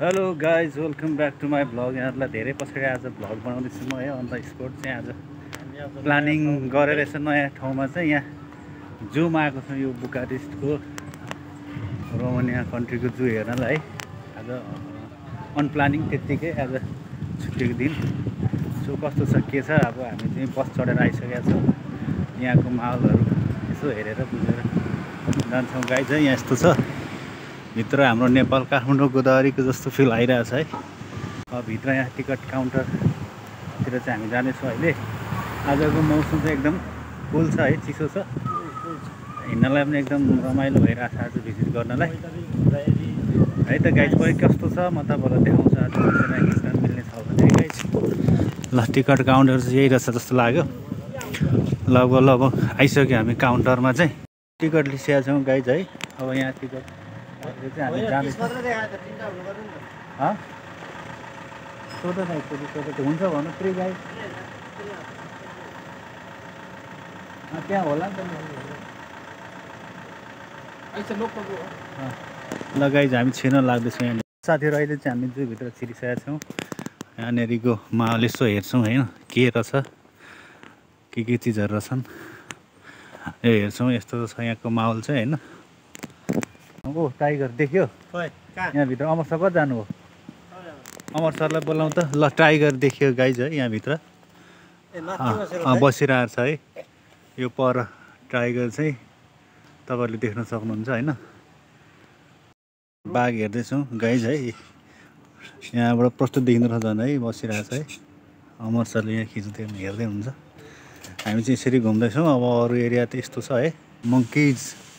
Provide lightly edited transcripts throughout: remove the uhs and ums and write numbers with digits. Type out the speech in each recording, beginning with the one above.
Hello guys, welcome back to my vlog. यहाँहरूलाई धेरै पछाडि आज भ्लग बनाउँदैछु म है। अन्त स्पोर्ट चाहिँ आज प्लानिङ गरेर यसो नयाँ ठाउँमा चाहिँ यहाँ जूमा आएको छौँ। यो बुकारेस्टको रोमानिया कन्ट्रीको जू हेर्नलाई है। आज अनप्लानिङ त्यत्तिकै आज छुट्टीको दिन। सो कस्तो छ के छ, अब हामी चाहिँ बस चढेर आइसकेका छौँ। यहाँको माहौलहरू यसो हेरेर बुझेर जान्छौँ गाइज है। यहाँ यस्तो छ भित्र हाम्रो नेपाल काठमाडौँ गोदावरीको जस्तो फिल आइरहेछ है। अब भित्र यहाँ टिकट काउन्टरतिर चाहिँ हामी जानेछौँ अहिले। आजको मौसम चाहिँ एकदम कुल छ है, चिसो छ, हिँड्नलाई पनि एकदम रमाइलो भइरहेछ आज भिजिट गर्नलाई है। त गाइज पनि कस्तो छ म तपाईँलाई देखाउँछु आज खिच्न मिल्ने छ भने गाइज। ल टिकट काउन्टर चाहिँ यही रहेछ जस्तो लाग्यो। लगभग आइसक्यो हामी काउन्टरमा चाहिँ टिकट लिइसकेका छौँ गाइज है। अब यहाँ टिकट हामी जाँदैछौँ। हुन्छ भन्नु फ्री गाइड त्यहाँ होला नि त। ल गाइज हामी छिर्न लाग्दैछौँ यहाँ। साथीहरू अहिले चाहिँ हामी जूभित्र छिरिसकेका छौँ। यहाँनिरको माहौल यसो हेर्छौँ होइन, के रहेछ के चिजहरू रहेछन् यो हेर्छौँ। यस्तो छ यहाँको माहौल चाहिँ होइन। ओ टाइगर देख्यो यहाँभित्र। अमर सर कति जानुभयो? अमर सरलाई बोलाउँ त। ल टाइगर देखियो गाइज है यहाँभित्र बसिरहेको छ है। यो पर टाइगर चाहिँ तपाईँहरूले देख्न सक्नुहुन्छ होइन। बाघ हेर्दैछौँ गाइज है। यहाँबाट प्रस्तुत देखिँदो रहेछ झन् है, बसिरहेको छ है। अमर सरले यहाँ खिच्दै हेर्दै हुनुहुन्छ। हामी चाहिँ यसरी घुम्दैछौँ। अब अरू एरिया त यस्तो छ है, मङ्किज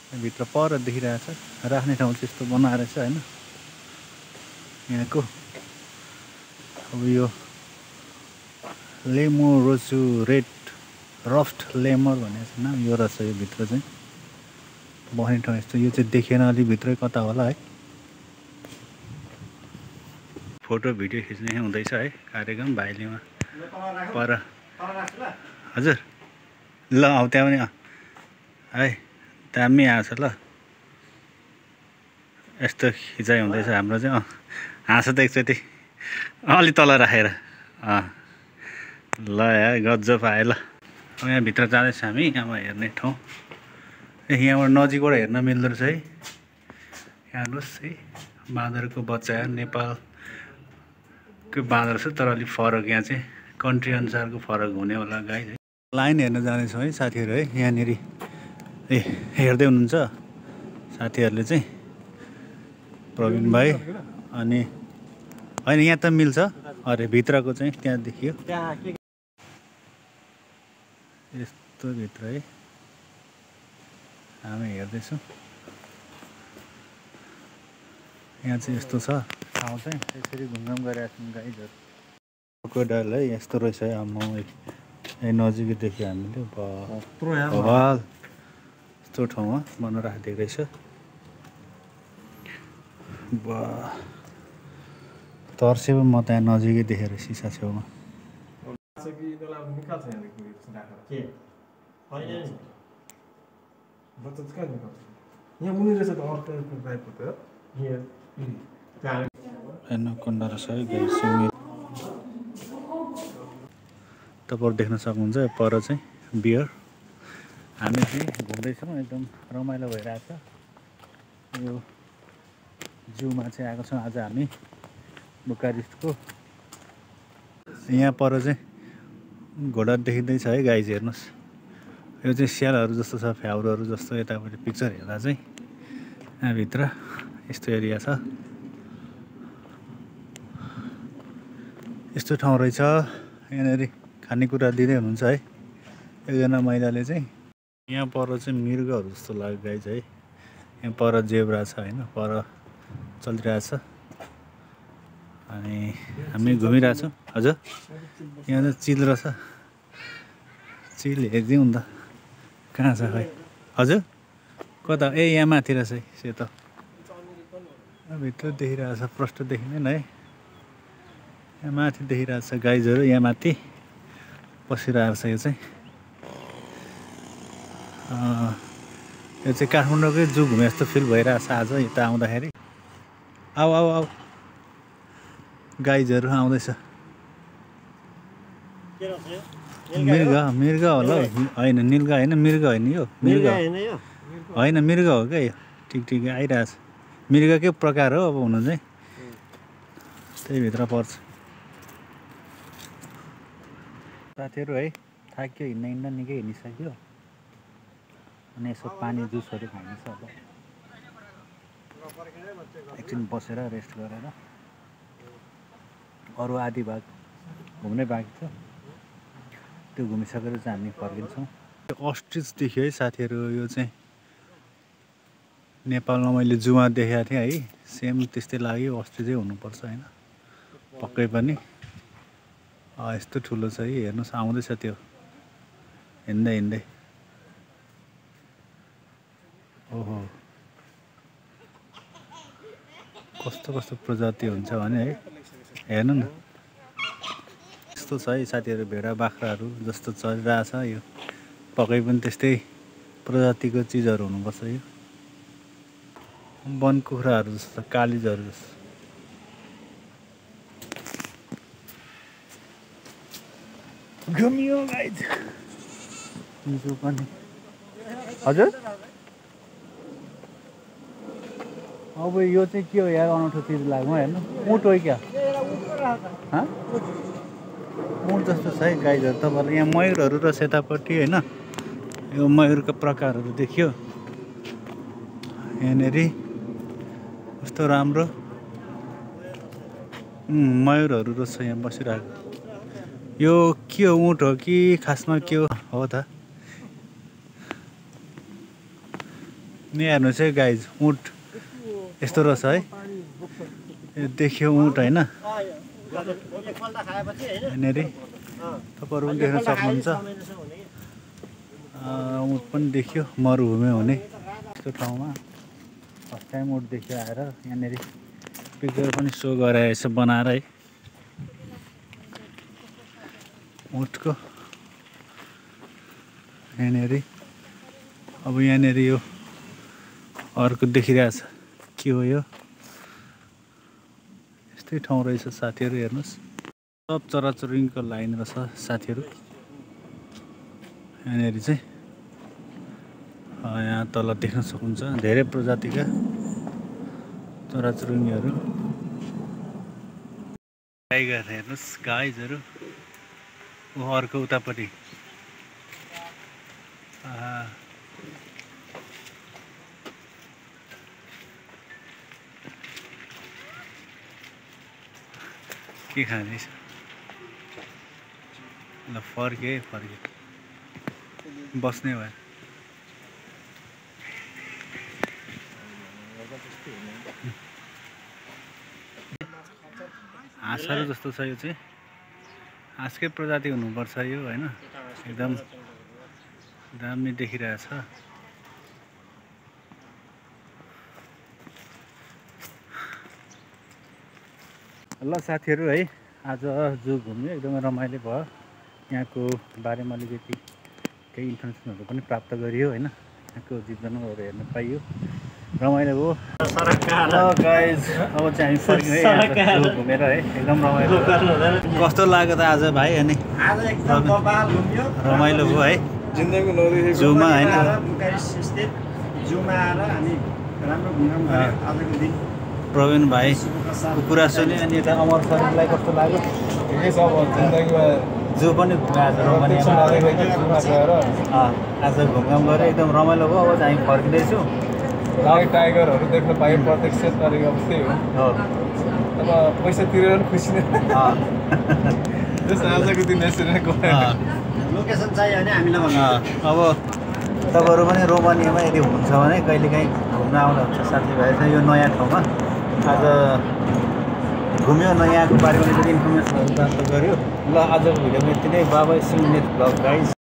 भित्र पर देखिरहेछ। राख्ने ठाउँ चाहिँ यस्तो बनाएर छ होइन यहाँको। अब यो लेमोरोजु रेड रफ्ट लेमर भन्ने नाम यो रहेछ। यो भित्र चाहिँ बस्ने ठाउँ यस्तो। यो चाहिँ देखेन अलि भित्रै कता होला है। फोटो भिडियो खिच्ने हुँदैछ है कार्यक्रम भाइलीमा पर। हजुर ल अब त्यहाँ पनि है दामी आएको छ। ल यस्तो खिचाइ हुँदैछ हाम्रो चाहिँ। हाँसो त एकचोटि अलि तल राखेर ल या गजब आयो। ल अब यहाँभित्र जाँदैछ हामी। यहाँमा हेर्ने ठाउँ यहाँबाट नजिकबाट हेर्न मिल्दो रहेछ है। यहाँ हेर्नुहोस् है, बाँदरको बच्चा नेपालको बाँदर छ तर अलिक फरक। यहाँ चाहिँ कन्ट्री अनुसारको फरक हुने होला गाइज है। लाइन हेर्न जाँदैछौँ है साथीहरू है। यहाँनिर हेर्दै हुनुहुन्छ साथीहरूले चाहिँ प्रवीण भाइ। अनि होइन यहाँ त मिल्छ अरे भित्रको चाहिँ त्यहाँ देखियो यस्तो भित्र है हामी हेर्दैछौँ। यहाँ चाहिँ यस्तो छ ठाउँ चाहिँ यसरी घुमघाम गरिरहेको छौँ गाइजहरू। क्रोकोडाइल है यस्तो रहेछ है। नजिकै देख्यो हामीले। भवाल यस्तो ठाउँमा बनाएर राखिदिएको रहेछ। तर्सेको म त्यहाँ नजिकै देखेर सिसा छेउमा। एनाकोन्डा रहेछ है गाइस। तपाईँहरू देख्न सक्नुहुन्छ पर चाहिँ बियर। हामी चाहिँ घुम्दैछौँ, एकदम रमाइलो भइरहेछ। यो जूमा चाहिँ आएको छौँ आज हामी बुकारेस्टको। यहाँ पर चाहिँ घोडा देखिँदैछ है गाइज हेर्नुहोस्। यो चाहिँ स्यालहरू जस्तो छ, फ्याउरोहरू जस्तो। यतापट्टि पिक्चर हेर्दा चाहिँ यहाँभित्र यस्तो एरिया छ। यस्तो ठाउँ रहेछ। यहाँनिर खानेकुरा दिँदै हुनुहुन्छ है एकजना महिलाले चाहिँ। यहाँ पर चाहिँ मृगहरू जस्तो लाग्यो गाइज है। यहाँ पर जेब्रा छ होइन, पर चलिरहेछ। अनि हामी घुमिरहेछौँ। हजुर यहाँ चाहिँ चिल रहेछ। चिल हेरिदिउँ नि त कहाँ छ खै। हजुर कता? ए यहाँ माथि रहेछ है सेतो भित्र देखिरहेछ। प्रष्ट देखिँदैन है। यहाँ माथि देखिरहेछ गाइजहरू। यहाँ माथि बसिरहेको छ। यो चाहिँ काठमाडौँकै जू घुमे जस्तो फिल भइरहेछ आज यता आउँदाखेरि। आऊ आऊ आऊ गाइजहरू आउँदैछ। मृग होला होइन, नीलगा होइन, मृग होइन, यो मृग होइन, मृग हो क्या यो। ठिक आइरहेछ। मृगकै प्रकार हो अब हुनु चाहिँ, त्यही भित्र पर्छ। साथीहरू है, थाक्यो हिँड्दा निकै हिँडिसक्यो। अनि यसो पानी जुसहरू खाइन्छ अब। एकछिन बसेर रेस्ट गरेर अरू आधी भाग घुम्नै बाँकी छ, त्यो घुमिसकेर चाहिँ हामी फर्किन्छौँ। अस्ट्रिच देख्यो है साथीहरू, यो चाहिँ नेपालमा मैले जुमा देखेको थिएँ है, सेम त्यस्तै लाग्यो। अस्ट्रिचै हुनुपर्छ होइन, पक्कै पनि। यस्तो ठुलो छ है, हेर्नुहोस् आउँदैछ त्यो हिँड्दै। ओहो, कस्तो प्रजाति हुन्छ भने है, हेर्नु न। यस्तो छ है साथीहरू, भेडा बाख्राहरू जस्तो चलिरहेछ यो, पक्कै पनि त्यस्तै प्रजातिको चिजहरू हुनुपर्छ यो। वन कुखुराहरू जस्तो, कालिजहरू जस्तो। घुमियो गाइज जो पनि। हजुर अब यो चाहिँ के हो यार, अनौठो चिज लाग्यो हेर्नु। ऊँट हो क्या? ऊँट जस्तो छ है गाइजहरू। तपाईँलाई यहाँ मयूरहरू र सेतापट्टि होइन, यो मयूरको प्रकारहरू देखियो यहाँनिर। कस्तो राम्रो मयूरहरू रहेछ यहाँ बसिरहेको। यो के हो, ऊँट हो कि खासमा के हो त? नि हेर्नुहोस् है गाइज, ऊँट यस्तो रहेछ है। यो देखियो ऊँट होइन, यहाँनिर तपाईँहरू पनि देख्न सक्नुहुन्छ। ऊँट पनि देखियो, मरुभूमि हुने यस्तो ठाउँमा फर्स्ट टाइम ऊँट देखियो आएर। यहाँनिर पिक्चर पनि सो गरे यसो बनाएर है ऊँटको यहाँनिर। अब यहाँनिर यो अर्को देखिरहेछ, के हो यो? यस्तै ठाउँ रहेछ साथीहरू, हेर्नुहोस्। सब चराचुरुङ्गीको लाइन रहेछ साथीहरू यहाँनिर चाहिँ। यहाँ तल देख्न सक्नुहुन्छ धेरै प्रजातिका चराचुरुङ्गीहरू। टाइगर हेर्नुहोस् गाइजहरू, अर्को उतापट्टि। के खाने ल, फर्के बस्ने भयो। हाँसहरू जस्तो छ यो चाहिँ, हाँसकै प्रजाति हुनुपर्छ यो होइन। एकदम दामी देखिरहेछ। ल साथीहरू है, आज जो घुम्यो एकदमै रमाइलो भयो। यहाँको बारेमा अलिकति केही इन्फर्मेसनहरू पनि प्राप्त गरियो होइन। यहाँको जीव जनावरहरू हेर्न पाइयो, रमाइलो भयो। गाइज अब चाहिँ हामी फर्किँदै घुमेर है, एकदम रमाइलो। कस्तो लाग्यो त आज भाइ? अनि रमाइलो भयो है जुमा होइन। प्रवीण भाइ कुरा सुन्यो। अनि यता अमर शरीरलाई कस्तो लाग्यो? जू पनि घुम्यो आज, आज घुमघाम गरेर एकदम रमाइलो भयो। अब चाहिँ हामी फर्किँदैछौँ। टाइगरहरू देख्न पायो प्रत्यक्ष तरिका अब त्यही हो। अब पैसा तिरेर पनि खुसी नै। आजको दिन यसरी नै लोकेसन चाहियो भने हामीलाई भन्नु। अब तपाईँहरू पनि रोमानियामा यदि हुनुहुन्छ भने कहिलेकाहीँ घुम्न आउनुहुन्छ साथीभाइहरू यो नयाँ ठाउँमा। आज घुम्यो, नयाँको बारेमा अलिकति इन्फर्मेसनहरू प्राप्त गऱ्यो। ल आजको भिडियोमा यति नै। बाबा see you next vlog guys.